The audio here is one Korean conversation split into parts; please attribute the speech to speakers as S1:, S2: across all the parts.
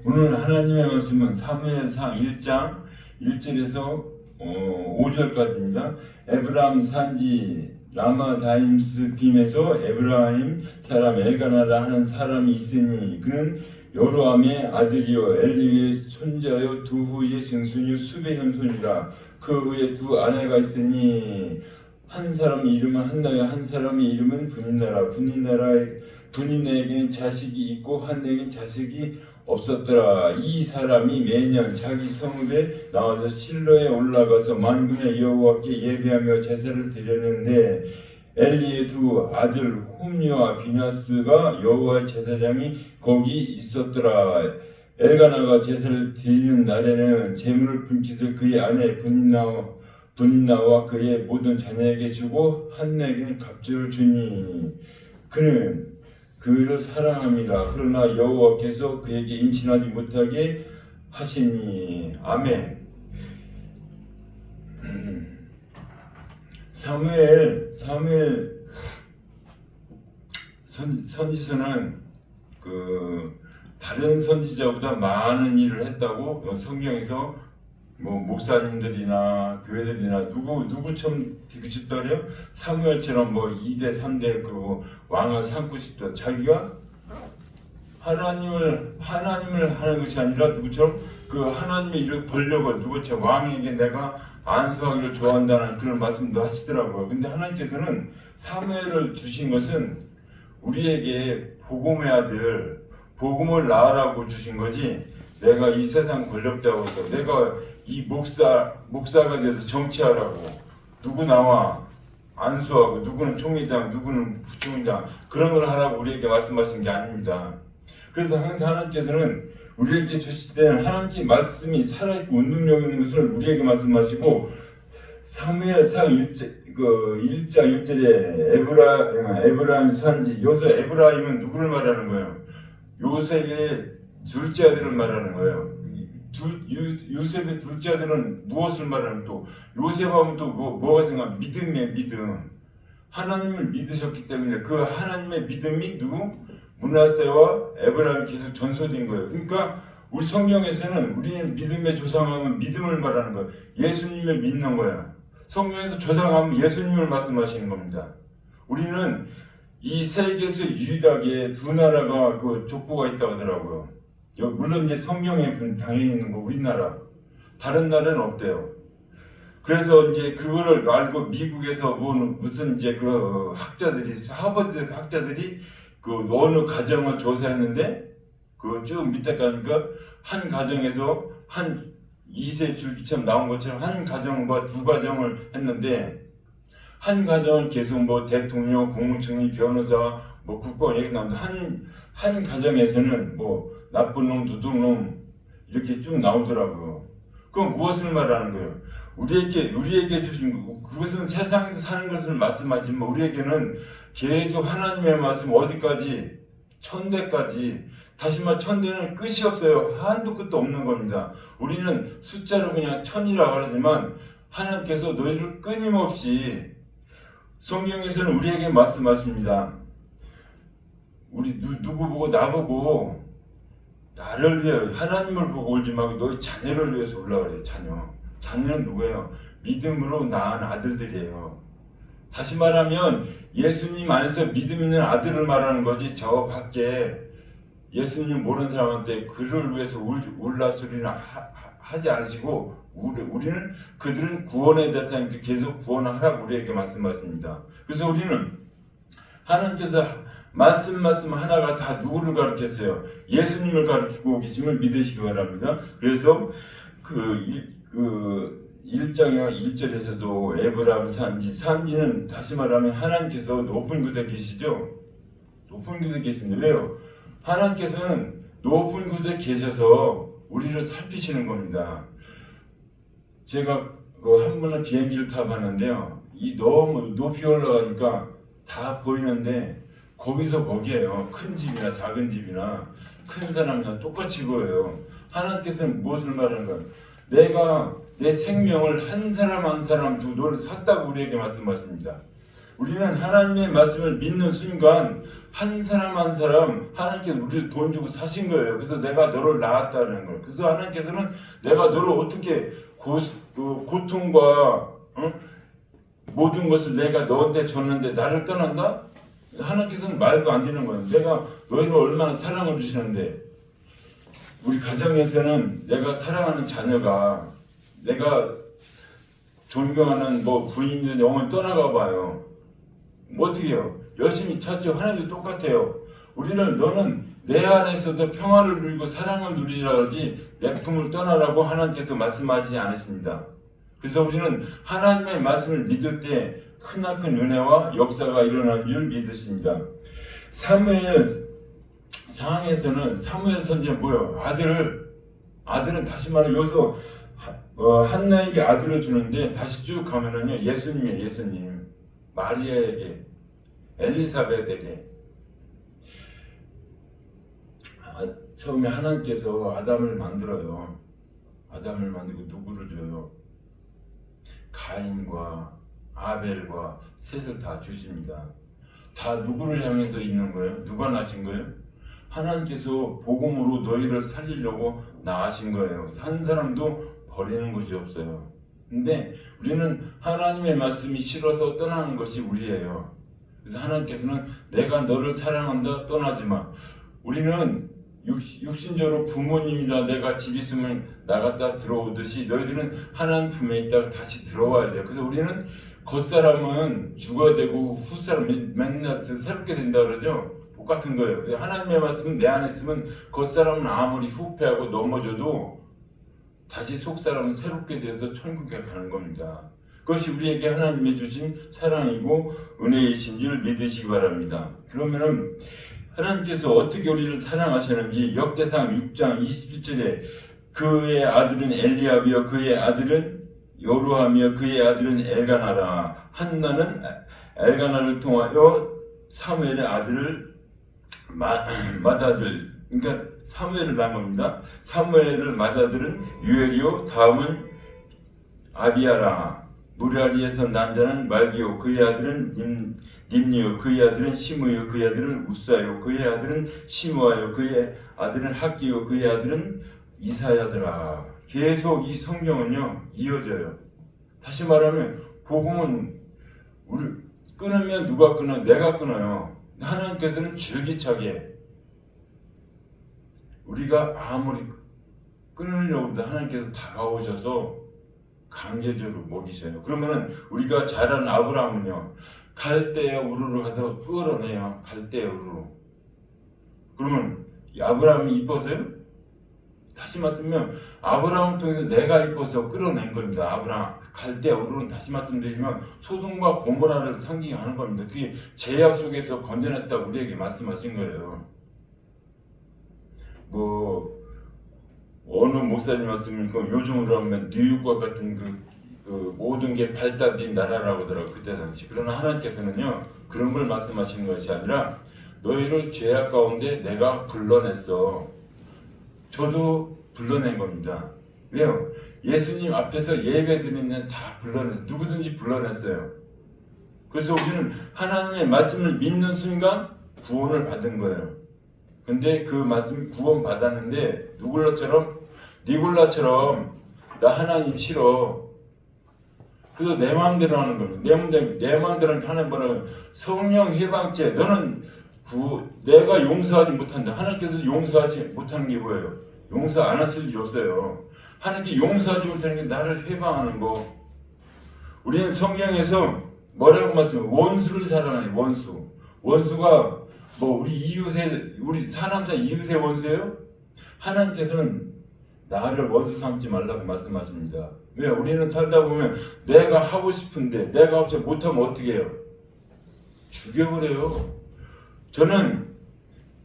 S1: 오늘 하나님의 말씀은 사무엘상 1장 1절에서 5절까지입니다. 에브라임 산지 라마다임스빔에서 에브라임 사람 엘가나라 하는 사람이 있으니 그는 여로함의 아들이요 엘리의 손자요 두 후의 증손이요 수베 형손이라. 그 후에 두 아내가 있으니 한 사람의 이름은 한나요 한 사람의 이름은 분인나라. 분인에게는 자식이 있고 한나에게는 자식이 없었더라. 이 사람이 매년 자기 성읍에 나와서 실로에 올라가서 만군의 여호와께 예배하며 제사를 드렸는데 엘리의 두 아들 홈리와 비나스가 여호와의 제사장이 거기 있었더라. 엘가나가 제사를 드리는 날에는 제물을 분깃을 그의 아내 분인나와 그의 모든 자녀에게 주고 한나에게는 갑절을 주니 그는 그를 사랑합니다. 그러나 여호와께서 그에게 임신하지 못하게 하시니. 아멘. 사무엘 선지서는 다른 선지자보다 많은 일을 했다고 성경에서 목사님들이나 교회들이나 누구 처럼 되고 싶다 그래요? 사무엘처럼 2대 3대 그리고 왕을 삼고 싶다. 자기가 하나님을 하는 것이 아니라 누구처럼 그 하나님의 일을 벌려고 누구처럼 왕에게 내가 안수하기를 좋아한다는 그런 말씀도 하시더라고요. 근데 하나님께서는 사무엘을 주신 것은 우리에게 복음의 아들, 복음을 낳으라고 주신 거지 내가 이 세상 권력자고 해서 내가 이 목사가 돼서 정치하라고 누구 나와 안수하고 누구는 총회장 누구는 부총회장 그런 걸 하라고 우리에게 말씀하신 게 아닙니다. 그래서 항상 하나님께서는 우리에게 주실 때는 하나님께 말씀이 살아있고 운동력 있는 것을 우리에게 말씀하시고 사무엘상 1장 1절에 에브라임 산지. 여기서 에브라임은 누구를 말하는 거예요? 요셉의 둘째 아들을 말하는 거예요. 요셉의 둘째 아들은 무엇을 말하는 또 요셉하면 또 뭐가 생각? 믿음이에요. 믿음. 하나님을 믿으셨기 때문에 그 하나님의 믿음이 누구? 므낫세와 에브라임이 계속 전소된 거예요. 그러니까 우리 성경에서는 우리는 믿음의 조상하면 믿음을 말하는 거예요. 예수님을 믿는 거예요. 성경에서 조상하면 예수님을 말씀하시는 겁니다. 우리는 이 세계에서 유일하게 두 나라가 그 족보가 있다고 하더라고요. 물론 이제 성경에 당연히 있는 거 우리나라, 다른 나라는 없대요. 그래서 이제 그거를 알고 미국에서 무슨 이제 그 학자들이 하버드에서 학자들이 그 어느 가정을 조사했는데 그 쭉 밑에 가니까 한 가정에서 한 2세 줄기처럼 나온 것처럼 한 가정과 두 가정을 했는데 한 가정은 계속 대통령, 국무총리, 변호사, 국가원 얘기 나오는데 한 가정에서는 나쁜 놈, 도둑놈 이렇게 쭉 나오더라고요. 그건 무엇을 말하는 거예요? 우리에게 주신 거고 그것은 세상에서 사는 것을 말씀하지만 우리에게는 계속 하나님의 말씀 어디까지? 천대까지. 다시 말해 천대는 끝이 없어요. 한도 끝도 없는 겁니다. 우리는 숫자로 그냥 천이라고 하지만 하나님께서 너희를 끊임없이 성경에서는 우리에게 말씀하십니다. 우리 누구 보고 나보고 나를 위해 하나님을 보고 울지 말고 너희 자녀를 위해서 올라가래요. 자녀는 누구예요? 믿음으로 낳은 아들들이에요. 다시 말하면 예수님 안에서 믿음 있는 아들을 말하는 거지 저 밖에 예수님 모르는 사람한테 그를 위해서 울라 소리는 하지 않으시고 우리는 그들은 구원에 대해서 계속 구원하라고 우리에게 말씀하십니다. 그래서 우리는 하나님께서 말씀 하나가 다 누구를 가르쳤어요? 예수님을 가르치고 계심을 믿으시기 바랍니다. 그래서 그 1장의 1절에서도 에브라임 산지는 다시 말하면 하나님께서 높은 곳에 계시죠? 높은 곳에 계신데 왜요? 하나님께서는 높은 곳에 계셔서 우리를 살피시는 겁니다. 제가 한 번은 비행기를 타봤는데요. 너무 높이 올라가니까 다 보이는데 거기서 거기에요. 큰 집이나 작은 집이나 큰 사람이나 똑같이 보여요. 하나님께서는 무엇을 말하는 거예요? 내가 내 생명을 한 사람 한 사람 두 너를 샀다고 우리에게 말씀하십니다. 우리는 하나님의 말씀을 믿는 순간 한 사람 한 사람 하나님께서 우리를 돈 주고 사신 거예요. 그래서 내가 너를 낳았다는 거예요. 그래서 하나님께서는 내가 너를 어떻게 고통과 모든 것을 내가 너한테 줬는데 나를 떠난다? 하나님께서는 말도 안 되는 거예요. 내가 너희를 얼마나 사랑을 주시는데, 우리 가정에서는 내가 사랑하는 자녀가 내가 존경하는 부인이든 영원 떠나가 봐요. 어떻게 해요? 열심히 찾죠. 하나님도 똑같아요. 너는 내 안에서도 평화를 누리고 사랑을 누리라 하지 내 품을 떠나라고 하나님께서 말씀하시지 않으십니다. 그래서 우리는 하나님의 말씀을 믿을 때 크나큰 은혜와 역사가 일어나는 줄 믿으십니다. 사무엘 상에서는 사무엘 선지자는 뭐예요? 아들은 다시 말하면 여기서 한나에게 아들을 주는데 다시 쭉 가면은요, 예수님이에요. 예수님. 마리아에게, 엘리사벳에게. 처음에 하나님께서 아담을 만들어요. 아담을 만들고 누구를 줘요? 가인과 아벨과 셋을 다 주십니다. 다 누구를 향해서 있는 거예요? 누가 낳으신 거예요? 하나님께서 복음으로 너희를 살리려고 낳으신 거예요. 산 사람도 버리는 것이 없어요. 근데 우리는 하나님의 말씀이 싫어서 떠나는 것이 우리예요. 그래서 하나님께서는 내가 너를 사랑한다, 떠나지 마. 우리는 육신적으로 부모님이나 내가 집 있으면 나갔다 들어오듯이 너희들은 하나님 품에 있다가 다시 들어와야 돼요. 그래서 우리는 겉사람은 죽어야 되고 후사람은 맨날 새롭게 된다 그러죠. 똑같은 거예요. 하나님의 말씀은 내 안에 있으면 겉사람은 아무리 후패하고 넘어져도 다시 속사람은 새롭게 되어서 천국에 가는 겁니다. 그것이 우리에게 하나님이 주신 사랑이고 은혜이신 줄 믿으시기 바랍니다. 그러면은 하나님께서 어떻게 우리를 사랑하시는지 역대상 6장 27절에 그의 아들은 엘리압이요 그의 아들은 요로함이요 그의 아들은 엘가나라. 한나는 엘가나를 통하여 사무엘의 아들을 맏아들, 그러니까 사무엘을 낳은 겁니다. 사무엘을 맏아들은 유엘이요 다음은 아비아라. 무라리에서 난 자는 말기요 그의 아들은 님니요 그의 아들은 시므요 그의 아들은 우사요 그의 아들은 시므아요 그의 아들은 학기요 그의 아들은 이사야더라. 계속 이 성경은요 이어져요. 다시 말하면 복음은 우리 끊으면 누가 끊어요? 내가 끊어요. 하나님께서는 줄기차게 우리가 아무리 끊으려고 해도 하나님께서 다가오셔서 강제적으로 먹이셔요. 그러면은 우리가 잘 아는 아브라함은요 갈대아 우르로 가서 끌어내요. 갈대아 우르로. 그러면 아브라함이 이뻐서요? 다시 말씀드리면 아브라함을 통해서 내가 이뻐서 끌어낸 겁니다. 아브라함 갈대아 우르는 다시 말씀드리면 소돔과 고모라를 상징하는 겁니다. 그게 제약 속에서 건져냈다고 우리에게 말씀하신 거예요. 어느 목사님 말씀이니까 요즘으로 하면 뉴욕과 같은 그 모든 게 발달된 나라라고 하더라고요. 그때 당시. 그러나 하나님께서는요 그런 걸 말씀하시는 것이 아니라 너희를 죄악 가운데 내가 불러냈어. 저도 불러낸 겁니다. 왜요? 예수님 앞에서 예배 드리는 다 불러냈어요. 누구든지 불러냈어요. 그래서 우리는 하나님의 말씀을 믿는 순간 구원을 받은 거예요. 근데 그 말씀 구원 받았는데 니골라처럼 나 하나님 싫어. 그래서 내 마음대로 하는 겁니다. 내 마음대로 하는 하나님 뭐라고 성령 해방죄. 너는 내가 용서하지 못한다. 하나님께서 용서하지 못하는 게 뭐예요? 용서 안 하실 일이 없어요. 하나님께 용서하지 못하는 게 나를 해방하는 거. 우리는 성경에서 뭐라고 말씀해요? 원수를 사랑하니 원수. 원수가 우리 사람자 이웃의 원수예요? 하나님께서는 나를 원수 삼지 말라고 말씀하십니다. 왜? 우리는 살다 보면 내가 하고 싶은데 내가 못하면 어떻게 해요? 죽여버려요. 저는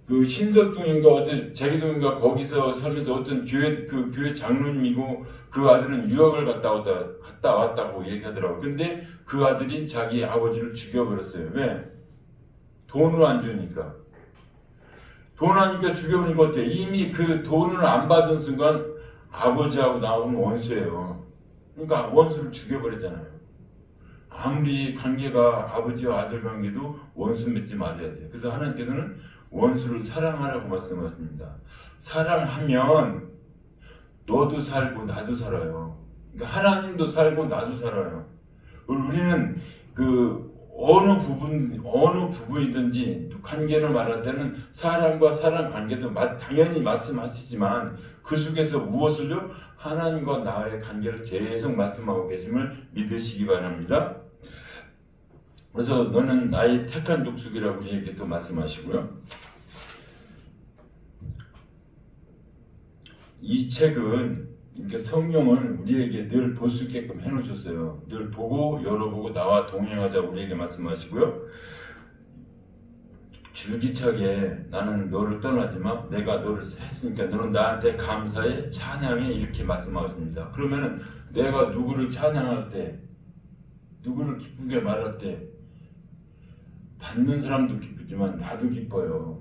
S1: 그 신석동인가 제기동인가 거기서 살면서 어떤 교회 장로님이고 그 아들은 유학을 갔다 왔다고 얘기하더라고요. 근데 그 아들이 자기 아버지를 죽여버렸어요. 왜? 돈을 안 주니까. 돈 안 주니까 죽여버린 것 같아요. 이미 그 돈을 안 받은 순간 아버지하고 나오는 원수예요. 그러니까 원수를 죽여버리잖아요. 아무리 관계가 아버지와 아들 관계도 원수 맺지 말아야 돼요. 그래서 하나님께서는 원수를 사랑하라고 말씀하십니다. 사랑하면 너도 살고 나도 살아요. 그러니까 하나님도 살고 나도 살아요. 우리는 어느 부분이든지 관계를 말할 때는 사랑과 사랑 관계도 당연히 말씀하시지만 그 속에서 무엇을요? 하나님과 나의 관계를 계속 말씀하고 계심을 믿으시기 바랍니다. 그래서 너는 나의 택한 족속이라고 이렇게 또 말씀하시고요. 이 책은 이렇게 성령은 우리에게 늘 볼 수 있게끔 해놓으셨어요. 늘 보고 열어보고 나와 동행하자고 우리에게 말씀하시고요. 줄기차게 나는 너를 떠나지만 내가 너를 했으니까 너는 나한테 감사해 찬양해 이렇게 말씀하십니다. 그러면은 내가 누구를 찬양할 때, 누구를 기쁘게 말할 때 받는 사람도 기쁘지만 나도 기뻐요.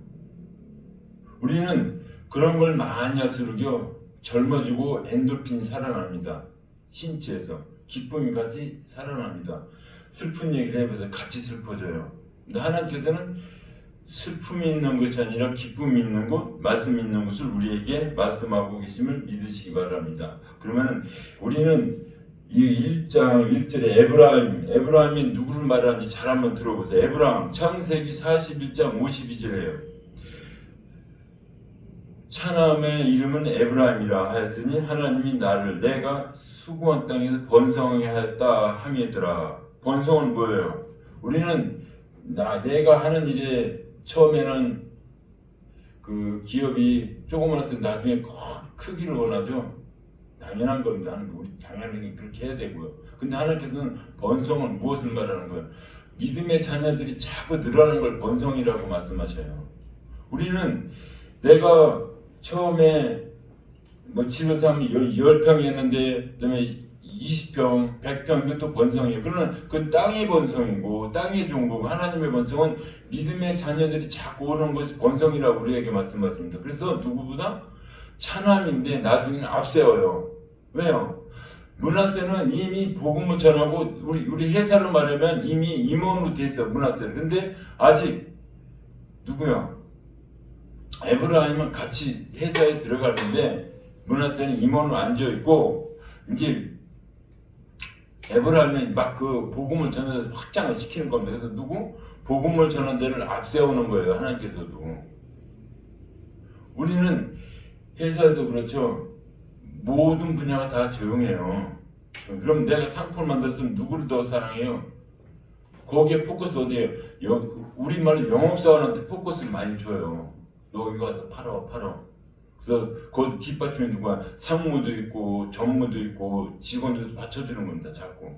S1: 우리는 그런 걸 많이 할수록요 젊어지고 엔돌핀이 살아납니다. 신체에서 기쁨이 같이 살아납니다. 슬픈 얘기를 해봐서 같이 슬퍼져요. 근데 하나님께서는 슬픔이 있는 것이 아니라 기쁨이 있는 것, 말씀이 있는 것을 우리에게 말씀하고 계심을 믿으시기 바랍니다. 그러면 우리는 이 1장 1절에 에브라임이 누구를 말하는지 잘 한번 들어보세요. 에브라임 창세기 41장 52절에요. 차남의 이름은 에브라임이라 하였으니 하나님이 나를 내가 수고한 땅에서 번성하게 하였다 함이더라. 번성은 뭐예요? 우리는 내가 하는 일에 처음에는 그 기업이 조그마해서 나중에 크기를 원하죠. 당연한 겁니다. 우리 당연히 그렇게 해야 되고요. 근데 하나님께서는 번성은 무엇을 말하는 거예요? 믿음의 자녀들이 자꾸 늘어나는 걸 번성이라고 말씀하셔요. 우리는 내가 처음에 집에서 하면 10평이었는데 그다음에 20평, 100평 이것도 번성이에요. 그러면 그 땅의 번성이고 땅의 좋은 거고 하나님의 번성은 믿음의 자녀들이 자꾸 오는 것이 번성이라고 우리에게 말씀하십니다. 그래서 누구보다 차남인데 나중에는 앞세워요. 왜요? 므낫세는 이미 복음을 전하고 우리 회사로 말하면 이미 임원으로 돼 있어 므낫세는. 근데 아직 누구야? 에브라임은 같이 회사에 들어가는데 므낫세는 임원으로 앉아 있고 이제 에브라임이 막 그 복음을 전해서 확장을 시키는 겁니다. 그래서 누구? 복음을 전하는 데를 앞세우는 거예요. 하나님께서도. 우리는 회사에서 그렇죠. 모든 분야가 다 조용해요. 그럼 내가 상품을 만들었으면 누구를 더 사랑해요? 거기에 포커스 어디에요? 우리말로 영업사원한테 포커스를 많이 줘요. 너 이거 가서 팔아. 그래서 거기 뒷받침에 누가 상무도 있고 전무도 있고 직원들도 받쳐주는 겁니다. 자꾸.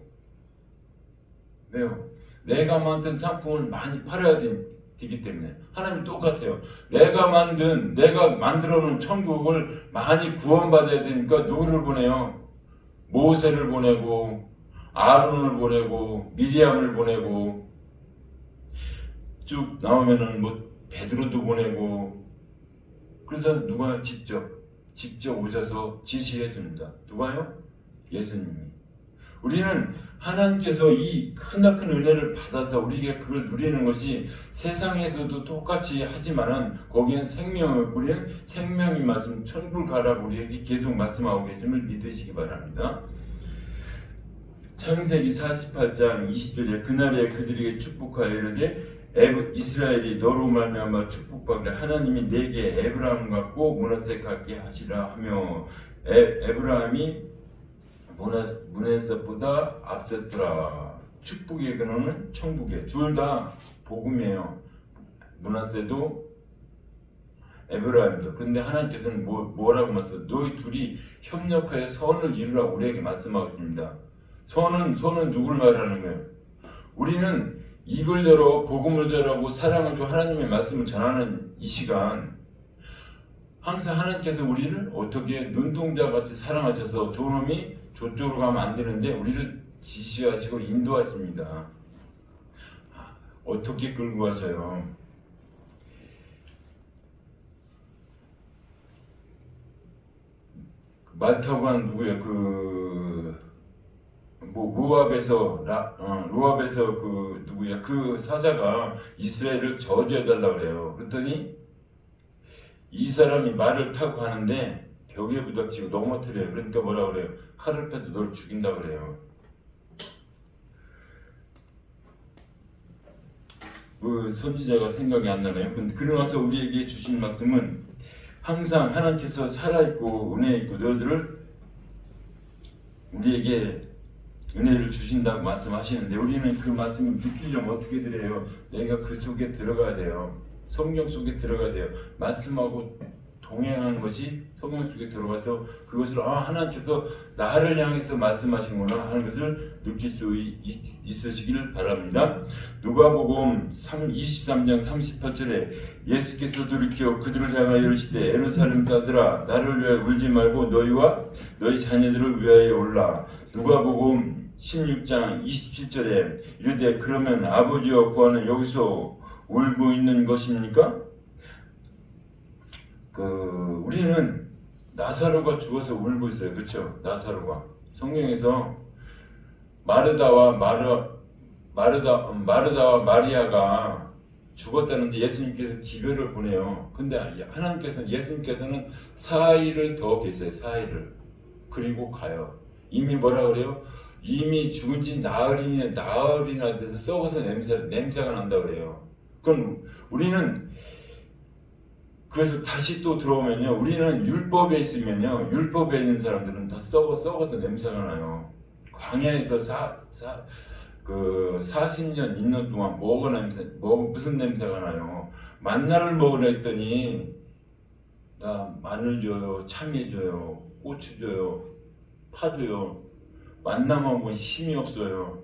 S1: 왜요? 내가 만든 상품을 많이 팔아야 되기 때문에. 하나님 똑같아요. 내가 만들어 놓은 천국을 많이 구원받아야 되니까 누구를 보내요? 모세를 보내고 아론을 보내고 미리암을 보내고 쭉 나오면은 베드로도 보내고. 그래서 누가 직접 오셔서 지시해 줍니다. 누가요? 예수님이. 우리는 하나님께서 이 크나큰 은혜를 받아서 우리가 그걸 누리는 것이 세상에서도 똑같이 하지만은 거기엔 생명을, 우리는 생명이 말씀 천국을 가라고 우리에게 계속 말씀하고 계심을 믿으시기 바랍니다. 창세기 48장 20절에 그날에 그들에게 축복하여 이르되 이스라엘이 너로 말미암아 축복받기를 하나님이 내게 에브라임 같고 므낫세 같게 하시라 하며 에브라임이 므낫세보다 앞섰더라. 축복의 근원은 천국이에요. 둘 다 복음이에요. 므낫세도 에브라임도. 그런데 하나님께서는 뭐라고 말씀하세요? 너희 둘이 협력하여 선을 이루라고 우리에게 말씀하고 있습니다. 선은 누굴 말하는 거예요? 우리는 입을 열어 복음을 전하고 사랑을 줘 하나님의 말씀을 전하는 이 시간, 항상 하나님께서 우리를 어떻게 눈동자같이 사랑하셔서 저놈이 저쪽으로 가면 안 되는데 우리를 지시하시고 인도하십니다. 어떻게 끌고 가셔요? 말 타고 간 누구예요? 모압에서 그 누구야 그 사자가 이스라엘을 저주해달라 그래요. 그랬더니 이 사람이 말을 타고 가는데 벽에 부닥치고 넘어뜨려요. 그러니까 뭐라 그래요? 칼을 펴서 널 죽인다 그래요. 그 선지자가 생각이 안 나네요. 그러면서 우리에게 주신 말씀은 항상 하나님께서 살아있고 은혜 있고 너희들을 우리에게 은혜를 주신다고 말씀하시는데 우리는 그 말씀을 느끼려면 어떻게 드려요? 내가 그 속에 들어가야 돼요. 성경 속에 들어가야 돼요. 말씀하고 동행하는 것이 성경 속에 들어가서 그것을 하나님께서 나를 향해서 말씀하시는구나 하는 것을 느낄 수 있으시길 바랍니다. 누가복음 23장 38절에 예수께서 돌이켜 그들을 향하여 이르시되 예루살렘 딸들아 나를 위하여 울지 말고 너희와 너희 자녀들을 위하여 울라. 누가복음 16장 27절에 이르되 그러면 아버지여 구하는 여기서 울고 있는 것입니까? 우리는 나사로가 죽어서 울고 있어요. 그렇죠? 나사로가 성경에서 마르다와 마리아가 죽었다는데 예수님께서 기별을 보내요. 근데 예수님께서는 4일을 더 계세요. 4일을 그리고 가요. 이미 뭐라 그래요? 이미 죽은 지 나흘이나 돼서 썩어서 냄새가 난다 그래요. 그럼 우리는 그래서 다시 또 들어오면요, 우리는 율법에 있으면요, 율법에 있는 사람들은 다 썩어서 냄새가 나요. 광야에서 40년 있는 동안 무슨 냄새가 나요? 만나를 먹으려 했더니 나 마늘 줘요, 참외 줘요, 고추 줘요, 파 줘요. 만나만 보면 힘이 없어요.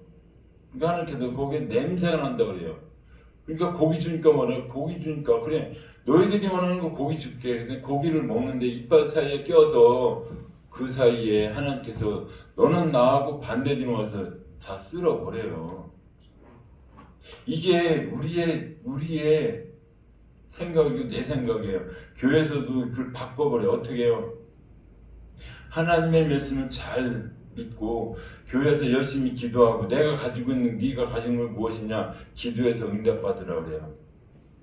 S1: 그러니까 하나님께서 거기에 냄새가 난다 그래요. 그러니까 고기 주니까 뭐래? 고기 주니까 그래. 너희들이 원하는 거 고기 줄게. 근데 고기를 먹는데 이빨 사이에 껴서 그 사이에 하나님께서 너는 나하고 반대되는 와서 다 쓸어버려요. 이게 우리의 생각이고 내 생각이에요. 교회에서도 그걸 바꿔버려요. 어떻게 해요? 하나님의 말씀을 잘 믿고 교회에서 열심히 기도하고 네가 가지고 있는 건 무엇이냐? 기도해서 응답받으라 그래요.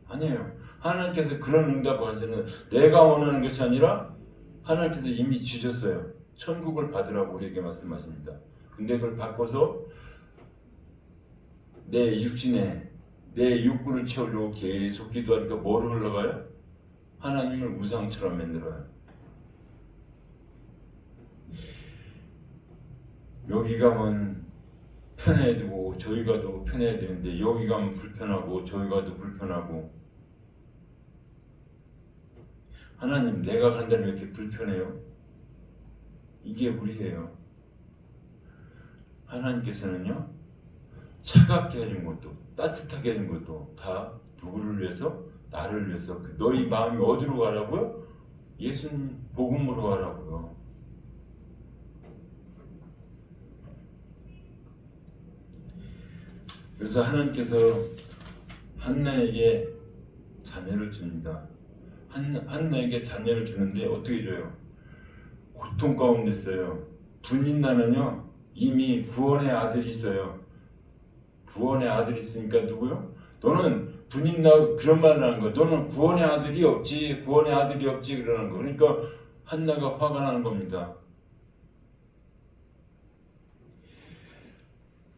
S1: 아니에요. 하나님께서 그런 응답을 하시는 내가 원하는 것이 아니라 하나님께서 이미 주셨어요. 천국을 받으라고 우리에게 말씀하십니다. 근데 그걸 바꿔서 내 육신에 내 욕구를 채우려고 계속 기도하니까 뭐로 흘러가요? 하나님을 우상처럼 만들어요. 여기 가면 편해야 되고 저기 가도 편해야 되는데 여기 가면 불편하고 저기 가도 불편하고 하나님 내가 간다면 왜 이렇게 불편해요? 이게 우리예요. 하나님께서는요 차갑게 해준 것도 따뜻하게 해준 것도 다 누구를 위해서? 나를 위해서. 너희 마음이 어디로 가라고요? 예수님 복음으로 가라고요. 그래서 하나님께서 한나에게 자녀를 줍니다. 한나에게 자녀를 주는데 어떻게 줘요? 고통 가운데 있어요. 분인나는요 이미 구원의 아들이 있어요. 구원의 아들이 있으니까 누구요? 너는 분인나 그런 말을 하는 거야. 너는 구원의 아들이 없지 그러는 거. 그러니까 한나가 화가 나는 겁니다.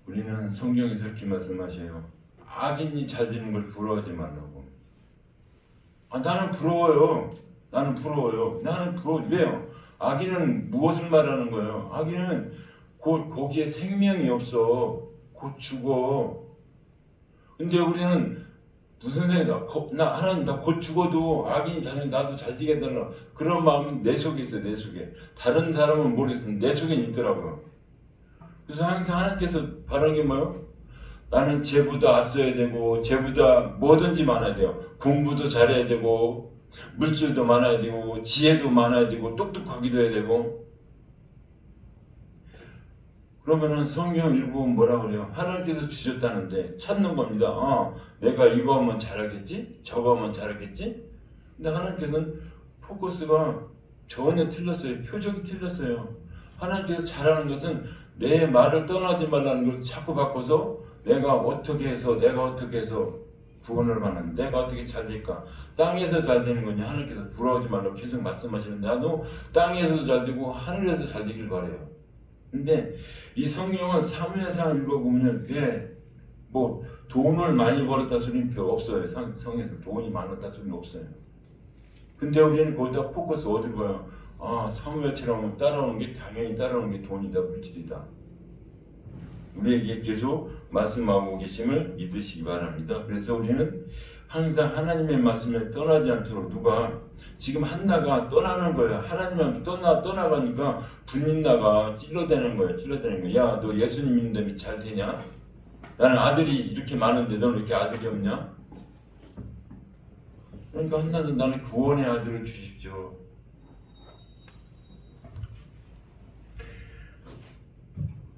S1: 우리는 성경에서 이렇게 말씀하셔요. 악인이 잘 되는 걸 부러워하지 말라고. 나는 부러워요. 왜요? 악인은 무엇을 말하는 거예요? 악인은 곧 거기에 생명이 없어. 곧 죽어. 근데 우리는 무슨 생각? 하나님 나 곧 죽어도 악인이 나도 잘 되겠다는 그런 마음은 내 속에 있어요. 내 속에. 다른 사람은 모르겠는데 내 속에 있더라고요. 그래서 항상 하나님께서 바라는 게 뭐예요? 나는 쟤보다 앞서야 되고 쟤보다 뭐든지 많아야 돼요. 공부도 잘해야 되고 물질도 많아야 되고 지혜도 많아야 되고 똑똑하기도 해야 되고. 그러면은 성경 읽어보면 뭐라 그래요? 하나님께서 주셨다는데 찾는 겁니다. 내가 이거 하면 잘하겠지? 저거 하면 잘하겠지? 근데 하나님께서는 포커스가 전혀 틀렸어요. 표적이 틀렸어요. 하나님께서 잘하는 것은 내 말을 떠나지 말라는 걸 자꾸 바꿔서 내가 어떻게 해서 구원을 받는, 내가 어떻게 잘 될까? 땅에서 잘 되는 거냐? 하나님께서 부러워하지 말라고 계속 말씀하시는데, 나도 땅에서도 잘 되고 하늘에서 잘 되길 바래요. 근데 이 성경은 사무엘상 읽어보면 뭐 돈을 많이 벌었다 소리는 별로 없어요. 성에서 돈이 많았다 소리는 없어요. 근데 우리는 거기다 포커스 어디로 가요? 사무엘처럼 따라오는 게, 당연히 따라오는 게 돈이다, 물질이다. 우리에게 계속 말씀하고 계심을 믿으시기 바랍니다. 그래서 우리는 항상 하나님의 말씀에 떠나지 않도록, 누가 지금 한나가 떠나는 거예요. 하나님한테 떠나가니까 분인나가 찔러대는 거예요. 야, 너 예수님 믿는다며 잘 되냐? 나는 아들이 이렇게 많은데 너는 왜 이렇게 아들이 없냐? 그러니까 한나는 나는 구원의 아들을 주십시오.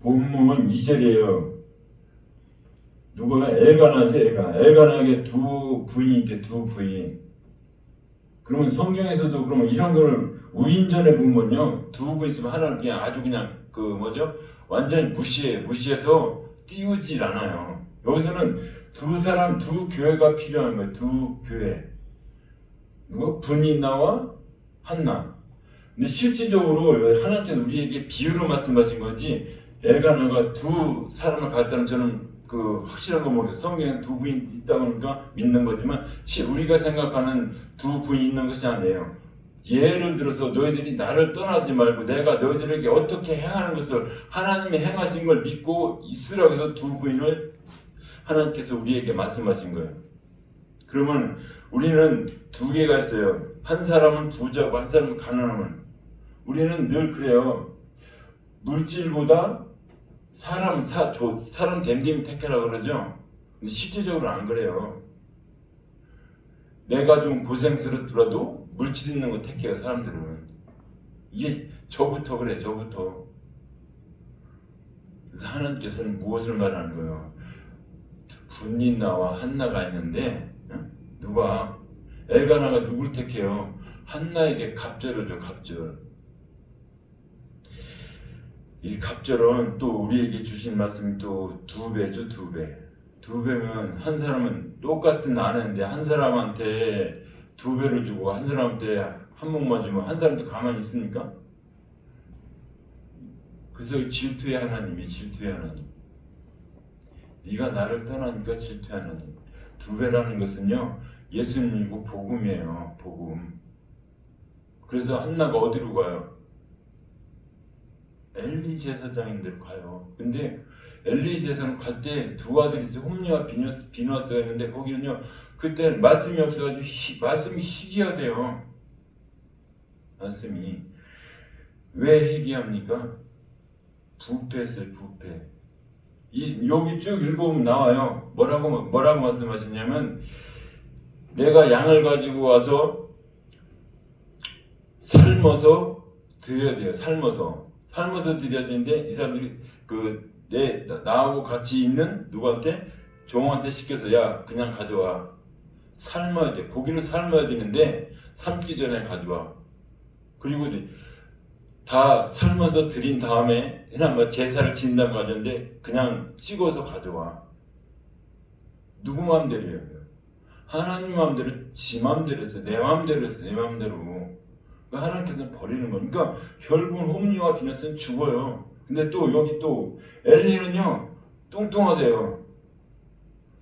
S1: 본문은 2절이에요. 누구야? 엘가나죠. 엘가나에게 두 부인이 있대. 두 부인. 그러면 성경에서도 그러면 이런 거를 우인전에 보면요, 두 부인 있으면 하나는 그냥 아주 그냥 완전히 무시해서 띄우질 않아요. 여기서는 두 사람, 두 교회가 필요한 거예요. 두 교회. 누구? 분이나와 한나. 근데 실질적으로 하나님께서 우리에게 비유로 말씀하신 건지, 엘가나가 두 사람을 갖다는, 저는 확실한 거 모르겠어요. 성경에 두 부인 있다고 하니까 믿는 거지만 우리가 생각하는 두 부인 있는 것이 아니에요. 예를 들어서 너희들이 나를 떠나지 말고 내가 너희들에게 어떻게 행하는 것을, 하나님이 행하신 걸 믿고 있으라고 해서 두 부인을 하나님께서 우리에게 말씀하신 거예요. 그러면 우리는 두 개가 있어요. 한 사람은 부자고 한 사람은 가난하면, 우리는 늘 그래요. 물질보다 사람 됨됨이 택하라고 그러죠. 근데 실질적으로 안 그래요. 내가 좀 고생스럽더라도 물질 있는 거 택해요, 사람들은. 이게 저부터 그래, 저부터. 그래서 하나님께서는 무엇을 말하는 거예요? 분인나와 한나가 있는데, 누가, 엘가나가 누굴 택해요? 한나에게 갑절을 줘, 갑절. 이 갑절은 또 우리에게 주신 말씀이 또 2배죠, 2배. 2배면 한 사람은 똑같은 아내인데 한 사람한테 2배를 주고 한 사람한테 한 몫만 주면 한 사람도 가만히 있습니까? 그래서 질투의 하나님이, 질투의 하나님. 네가 나를 떠나니까 질투의 하나님. 2배라는 것은요, 예수님이고 복음이에요, 복음. 그래서 한나가 어디로 가요? 엘리 제사장인데로 가요. 근데 엘리 제사장 갈 때 두 아들이 있어요. 홈리와 비누아스가 있는데, 거기는요, 그때 말씀이 없어가지고 말씀이 희귀하대요. 말씀이 왜 희귀합니까? 부패했어요, 부패. 여기 쭉 읽어보면 나와요. 뭐라고 말씀하시냐면, 내가 양을 가지고 와서 삶아서 드려야 돼요. 삶아서 드려야 되는데, 이 사람들이 나하고 같이 있는 누구한테, 종한테 시켜서, 야, 그냥 가져와. 삶아야 돼. 고기를 삶아야 되는데 삶기 전에 가져와. 그리고 다 삶아서 드린 다음에 그냥 제사를 지낸다고 하는데 그냥 찍어서 가져와. 누구 마음대로예요? 하나님 마음대로, 지 마음대로 해서, 내 마음대로 해서, 내 마음대로. 하나님께서는 버리는 거니까 결국은 홈리와 비너스는 죽어요. 근데 또 여기 또 엘리는요, 뚱뚱하대요.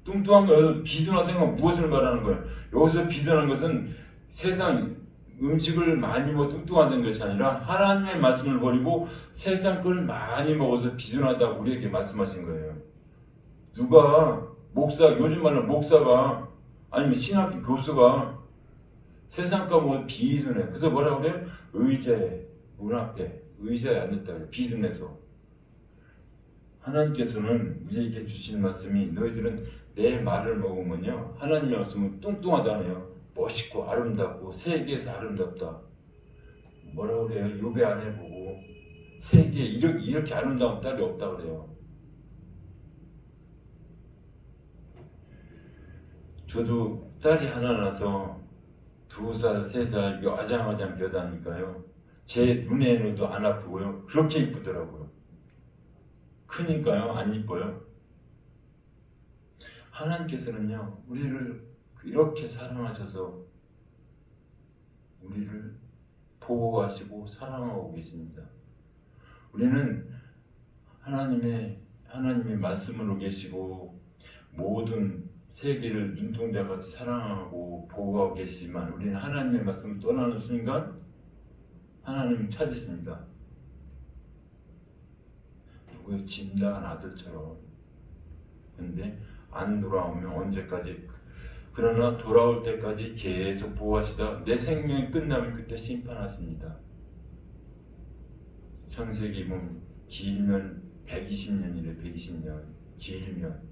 S1: 뚱뚱한 거, 여기서 비둔하다는 건 무엇을 말하는 거예요? 여기서 비둔한 것은 세상 음식을 많이 먹어 뚱뚱하다는 것이 아니라 하나님의 말씀을 버리고 세상 걸 많이 먹어서 비둔하다고 우리에게 말씀하신 거예요. 누가 요즘 말로 목사가 아니면 신학교 교수가 세상 거 뭐 비둔해. 그래서 뭐라고 그래요? 의자에, 문 앞에 의자에 앉았다 그래요. 비둔해서. 하나님께서는 우리에게 주신 말씀이, 너희들은 내 말을 먹으면요, 하나님의 말씀은 뚱뚱하다네요. 멋있고 아름답고 세계에서 아름답다. 뭐라고 그래요? 욥의 아내 보고 세계에 이렇게 아름다운 딸이 없다 그래요. 저도 딸이 하나 나서 2살, 3살 아장아장 벼다니까요. 제 눈에도 안 아프고요. 그렇게 이쁘더라고요. 크니까요. 안 이뻐요. 하나님께서는요. 우리를 이렇게 사랑하셔서 우리를 보호하시고 사랑하고 계십니다. 우리는 하나님의 말씀으로 계시고 모든 세계를 눈동자같이 사랑하고 보호하고 계시지만 우리는 하나님의 말씀을 떠나는 순간 하나님을 찾으십니다. 누구의 짐당한 아들처럼. 근데 안 돌아오면 언제까지? 그러나 돌아올 때까지 계속 보호하시다 내 생명이 끝나면 그때 심판하십니다. 창세기 보면 길면 120년이래. 120년 길면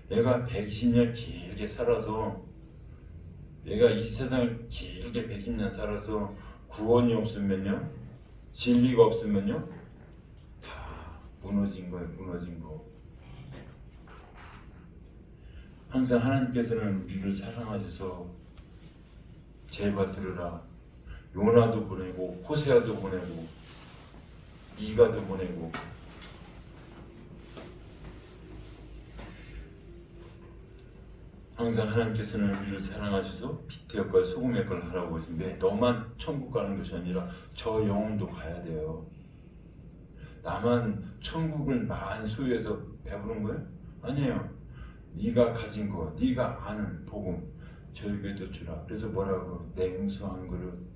S1: 내가 120년 길게 살아서 내가 이 세상을 길게 120년 살아서 구원이 없으면요, 진리가 없으면요, 다 무너진 거예요. 무너진 거. 항상 하나님께서는 우리를 사랑하셔서 제발 들으라. 요나도 보내고 호세아도 보내고 미가도 보내고 항상 하나님께서는 우리를 사랑하셔서 빛의 역할, 소금의 역할을 하라고 하시는데 너만 천국 가는 것이 아니라 저 영혼도 가야 돼요. 나만 천국을 많이 소유해서 배부른 거예요? 아니에요. 네가 가진 거, 네가 아는 복음 저에게도 주라. 그래서 뭐라고? 냉수한 그릇.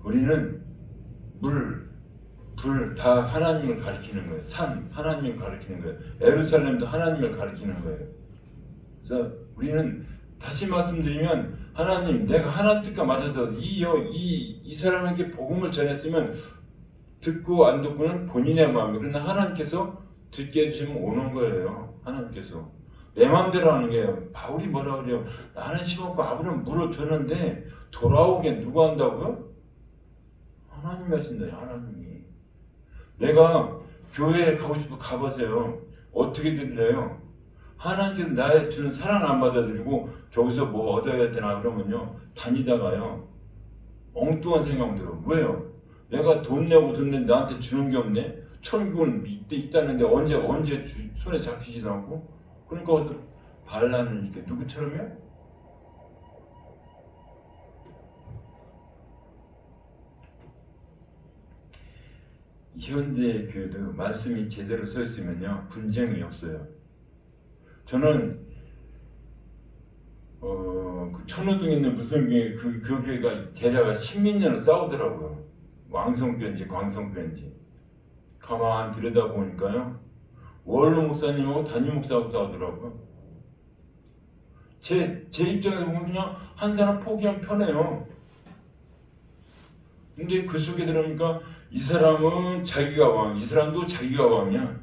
S1: 우리는 물, 불 다 하나님을 가리키는 거예요. 산 하나님을 가리키는 거예요. 예루살렘도 하나님을 가리키는 거예요. 그래서 우리는 다시 말씀드리면 하나님, 내가 하나님 뜻과 맞아서 이 사람에게 복음을 전했으면 듣고 안 듣고는 본인의 마음이에요. 그러나 하나님께서 듣게 해주시면 오는 거예요. 하나님께서 내 마음대로 하는 거예요. 바울이 뭐라 그래요? 나는 심었고 아브라함은 물을 줬는데 돌아오게 누가 한다고요? 하나님이 하신다. 하나님이. 내가 교회에 가고 싶어 가보세요. 어떻게 들려요? 하나님께서 나의 주는 사랑을 안 받아들이고 저기서 뭐 얻어야 되나 그러면요, 다니다가요 엉뚱한 생각 들어. 왜요? 내가 돈 내고 듣는데 나한테 주는 게 없네. 천국은 있다는데 언제 손에 잡히지도 않고. 그러니까 어디서 반란을 이렇게 누구처럼요? 현대 교회도 말씀이 제대로 서 있으면요 분쟁이 없어요. 저는 그 천호동에 있는 무슨 교회 그 교회가 대략 10몇 년을 싸우더라고요. 왕성교회인지 광성교회인지. 가만히 들여다보니까요 원로 목사님하고 담임 목사하고 싸우더라고요. 제 입장에서 보면 그냥 한 사람 포기하면 편해요. 근데 그 속에 들어오니까 이 사람은 자기가 왕, 이 사람도 자기가 왕이야.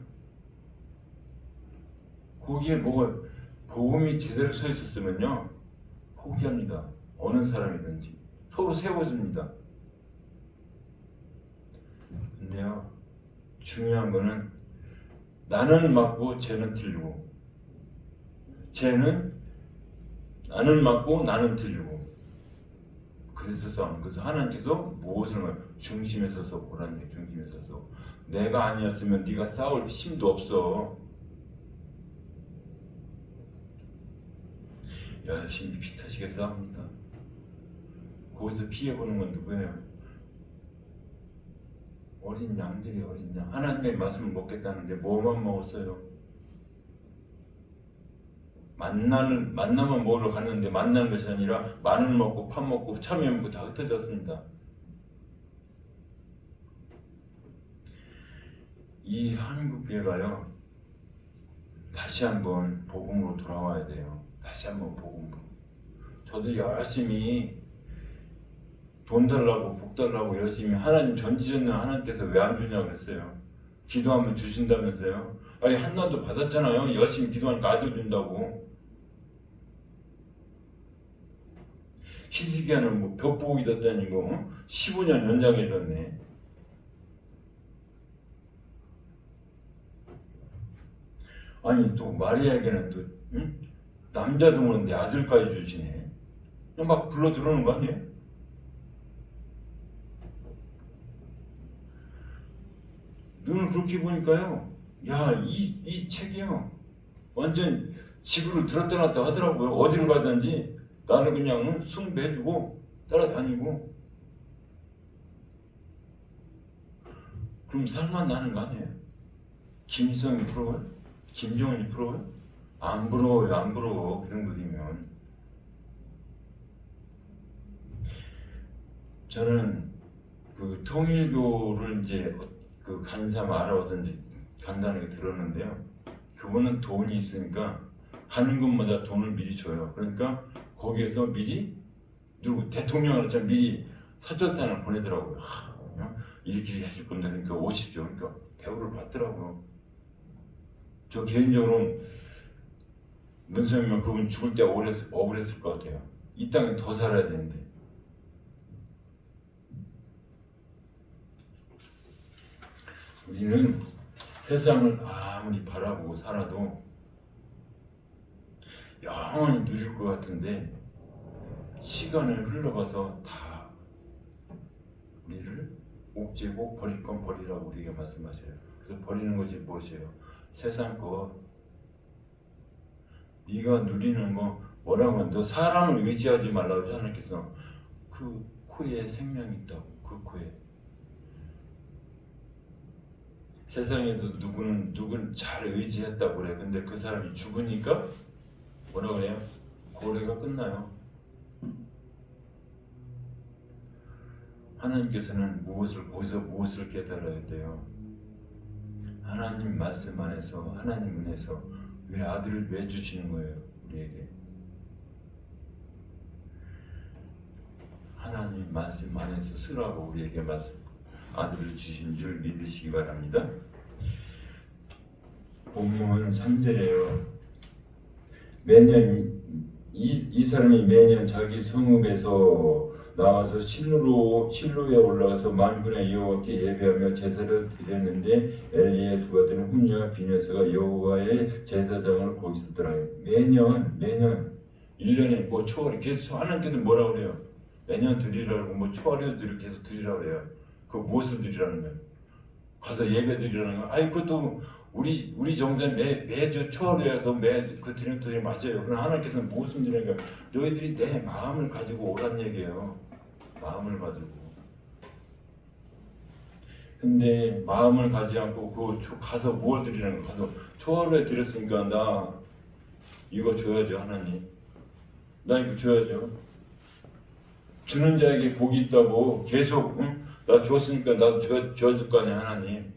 S1: 거기에 뭐가 복음이 제대로 서 있었으면요 포기합니다. 어느 사람이든지 서로 세워줍니다. 근데요 중요한 거는 나는 맞고 쟤는 틀리고, 쟤는 나는 맞고 나는 틀리고. 그래서 싸우는 거죠. 하나님께서 무엇을 중심에 서서 보라는 게, 중심에 서서. 내가 아니었으면 네가 싸울 힘도 없어. 열심히 피 터지게 싸웁니다. 거기서 피해보는 건 누구예요? 어린 양들이. 어린 양. 하나님의 말씀을 먹겠다는데 뭐만 먹었어요? 만나만 먹으러 갔는데 만나는 것이 아니라 마늘 먹고 팥 먹고 참외 먹고 다 흩어졌습니다. 이 한국교회가요 다시 한번 복음으로 돌아와야 돼요. 다시 한번 복음으로. 저도 열심히 돈 달라고 복 달라고 열심히 하나님 전지전능 하나님께서 왜 안 주냐고 그랬어요. 기도하면 주신다면서요. 아니 한나도 받았잖아요. 열심히 기도하니까 아들 준다고. 히스기야는 뭐 벽보기 됐다니 뭐 15년 연장해줬네. 아니 또 마리아에게는 또 남자도 모르는데 아들까지 주시네. 그냥 막 불러 들어오는 거 아니에요? 오늘 그렇게 보니까요. 야, 이 책이요. 완전 집으로 들었다 놨다 하더라고요. 어디를 가든지 나는 그냥 숭배해주고 따라다니고. 그럼 살만 나는 거 아니에요? 김일성이 부러워요? 김정은이 부러워요? 안 부러워요. 안 부러워. 그 정도면. 저는 그 통일교를 이제 그 간삼아 알아봐서 이제 간단하게 들었는데요. 그분은 돈이 있으니까 가는 곳마다 돈을 미리 줘요. 그러니까 거기에서 미리 누구 대통령한테 미리 사절단을 보내더라고요. 이렇게 해줄 건데 그러니까 오십시오. 그러니까 대우를 받더라고요. 저 개인적으로 문선명 그분 죽을 때 억울했을 것 같아요. 이 땅에 더 살아야 되는데. 우리는 세상을 아무리 바라보고 살아도 영원히 누릴 것 같은데 시간이 흘러가서 다 우리를 옥죄고 버릴 건 버리라고 우리에게 말씀하셔요. 그래서 버리는 것이 무엇이에요? 세상 것. 네가 누리는 거 뭐라고 하면 너 사람을 의지하지 말라고 하나님께서 그 코에 생명이 있다고. 그 코에 세상에서 누구는 잘 의지했다고 그래. 근데 그 사람이 죽으니까 뭐라 그래요? 고래가 끝나요. 하나님께서는 거기서 무엇을 깨달아야 돼요? 하나님 말씀 안에서, 하나님 은혜에서 왜 아들을 왜 주시는 거예요? 우리에게. 하나님 말씀 안에서 쓰라고 우리에게 아들을 주신 줄 믿으시기 바랍니다. 본문은 3절에요. 매년 이 사람이 매년 자기 성읍에서 나와서 실로에 올라가서 만군의 여호와께 예배하며 제사를 드렸는데 엘리의 두 아들은 홈리와 비네스가 여호와의 제사장을 거기 있었더라. 매년 1년에 뭐 초월이 계속 하나님께서 뭐라 그래요? 매년 드리라고 뭐 초월에도 계속 드리라고 그래요. 그 무엇을 드리라는 거예요? 가서 예배 드리라는 거예요. 아이 그것도 우리 정서에 매주 초월에서 그 드리는 게 맞아요. 그러나 하나님께서는 무엇을 드리는 거예요? 너희들이 내 마음을 가지고 오란 얘기예요. 마음을 가지고. 근데 마음을 가지 않고 가서 뭘 드리는 거예요? 가서 초월에 드렸으니까 나 이거 줘야죠. 하나님. 나 이거 줘야죠. 주는 자에게 복이 있다고 계속 나 줬으니까 나도 줘줄 거 아니야. 하나님.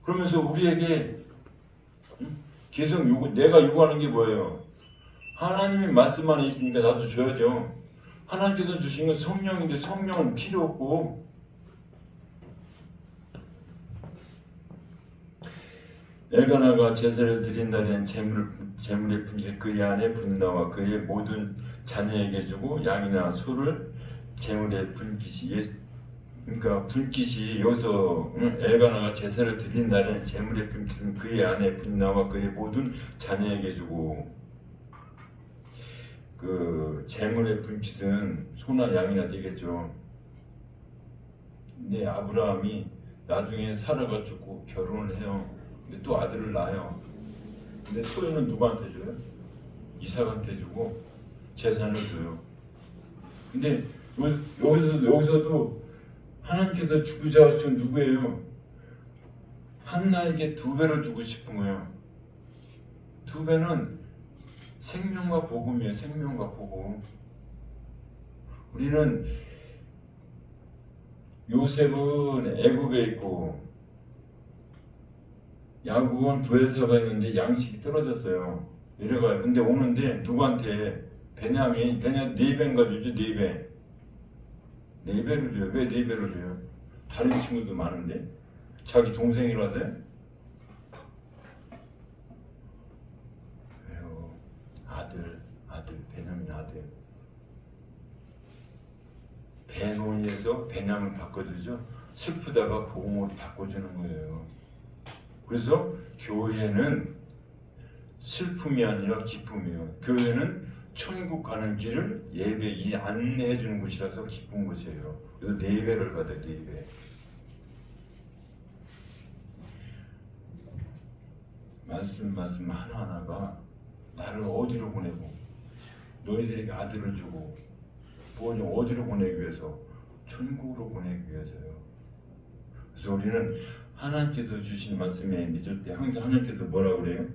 S1: 그러면서 우리에게 계속 내가 요구하는 게 뭐예요? 하나님의 말씀 안에 있으니까 나도 줘야죠. 하나님께서 주신 건 성령인데 성령은 필요 없고 엘가나가 제사를 드린 날에는 재물의 분깃 그의 아내 분나와 그의 모든 자녀에게 주고 양이나 소를 재물의 분깃이 그러니까 분깃이 여기서 엘가나가 제사를 드린 날에는 재물의 분깃은 그의 아내 분나와 그의 모든 자녀에게 주고 그 재물의 분깃은 소나 양이나 되겠죠. 근데 아브라함이 나중에 사라가 죽고 결혼을 해요. 근데 또 아들을 낳아요. 근데 소유는 누구한테 줘요? 이삭한테 주고 재산을 줘요. 근데 여기서도 하나님께서 주고자 하시는 누구예요? 한나에게 2배를 주고 싶은 거예요. 2배는 생명과 복음이에요. 생명과 복음. 우리는 요셉은 애굽에 있고 야곱은 부에서가 있는데 양식이 떨어졌어요. 내려가요. 근데 오는데 누구한테? 베냐민 4배인가 주죠. 4배. 4배를 줘요. 왜 4배를 줘요? 다른 친구도 많은데 자기 동생이라서요? 왜요? 아들 베냐민 아들. 베노니에서 베냐민 바꿔주죠. 슬프다가 복음으로 바꿔주는 거예요. 그래서 교회는 슬픔이 아니라 기쁨이에요. 교회는 천국 가는 길을 예배 안내해 주는 곳이라서 기쁜 곳이에요. 그래서 4배를 받아요. 4배. 말씀 하나하나가 나를 어디로 보내고 너희들에게 아들을 주고 부모님 어디로 보내기 위해서 천국으로 보내기 위해서요. 그래서 우리는 하나님께서 주신 말씀에 믿을 때 항상 하나님께서 뭐라 그래요?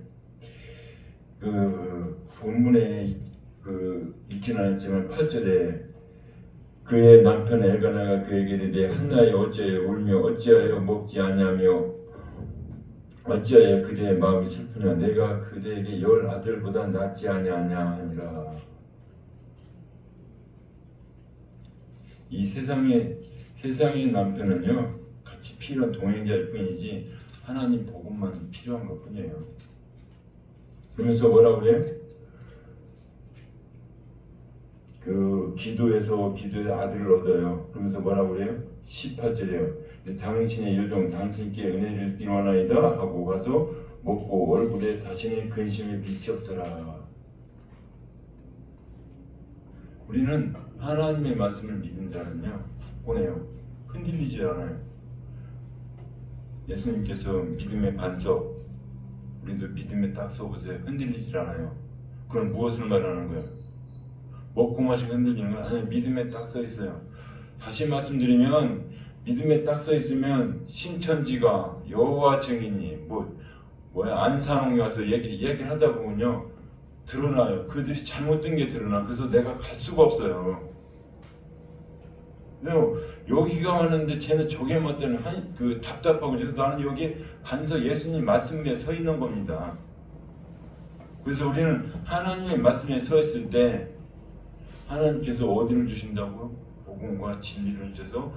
S1: 그 본문에 읽지는 않았지만 8절에 그의 남편 엘가나가 그에게 이르되 한나에 어찌하여 울며 어찌하여 먹지 아니하며 어찌하여 그대의 마음이 슬프냐 내가 그대에게 10 아들보다 낫지 아니하냐 하니라. 이 세상의 남편은요 같이 필요한 동행자일 뿐이지 하나님 복음만 필요한 것 뿐이에요. 그러면서 뭐라 그래요? 기도해서 아들을 얻어요. 그러면서 뭐라 그래요? 18절이에요. 당신의 요정 당신께 은혜를 입긴 원하이다 하고 가서 먹고 얼굴에 다시는 근심의 빛이 없더라. 우리는 하나님의 말씀을 믿는 자는요 굳건해요. 흔들리지 않아요. 예수님께서 믿음의 반석, 우리도 믿음에 딱 써보세요. 흔들리지 않아요. 그럼 무엇을 말하는 거예요? 먹고 마시고 흔들리는 건 아니에요. 믿음에 딱 써 있어요. 다시 말씀드리면 믿음에 딱 써 있으면 신천지가 여호와 증인이 안산홍에 와서 얘기를 하다 보면요 드러나요. 그들이 잘못된 게 드러나. 그래서 내가 갈 수가 없어요. 여기가 왔는데 쟤는 저게 맞다는 답답하고 그래서 나는 여기 간서 예수님 말씀에 서 있는 겁니다. 그래서 우리는 하나님의 말씀에 서 있을 때 하나님께서 어디를 주신다고? 복음과 진리를 주셔서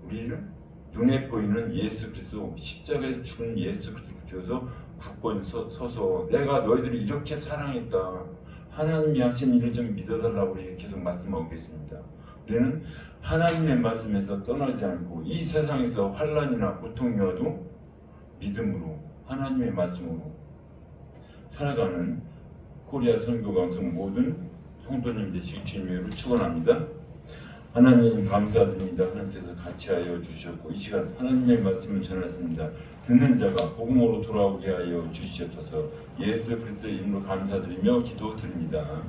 S1: 우리를 눈에 보이는 예수 그리스도 십자가에 죽은 예수 그리스도 주셔서 굳건히 서서 내가 너희들을 이렇게 사랑했다. 하나님이 하신 일을 좀 믿어달라고 계속 말씀하고 계십니다. 우리는 하나님의 말씀에서 떠나지 않고 이 세상에서 환난이나 고통이 와도 믿음으로 하나님의 말씀으로 살아가는 코리아 선교방송 모든 성도님 되시길 주님으로 축원합니다. 하나님 감사드립니다. 하나님께서 같이하여 주셨고 이 시간 하나님의 말씀을 전했습니다. 듣는 자가 복음으로 돌아오게 하여 주시옵소서. 예수 그리스도의 이름으로 감사드리며 기도드립니다.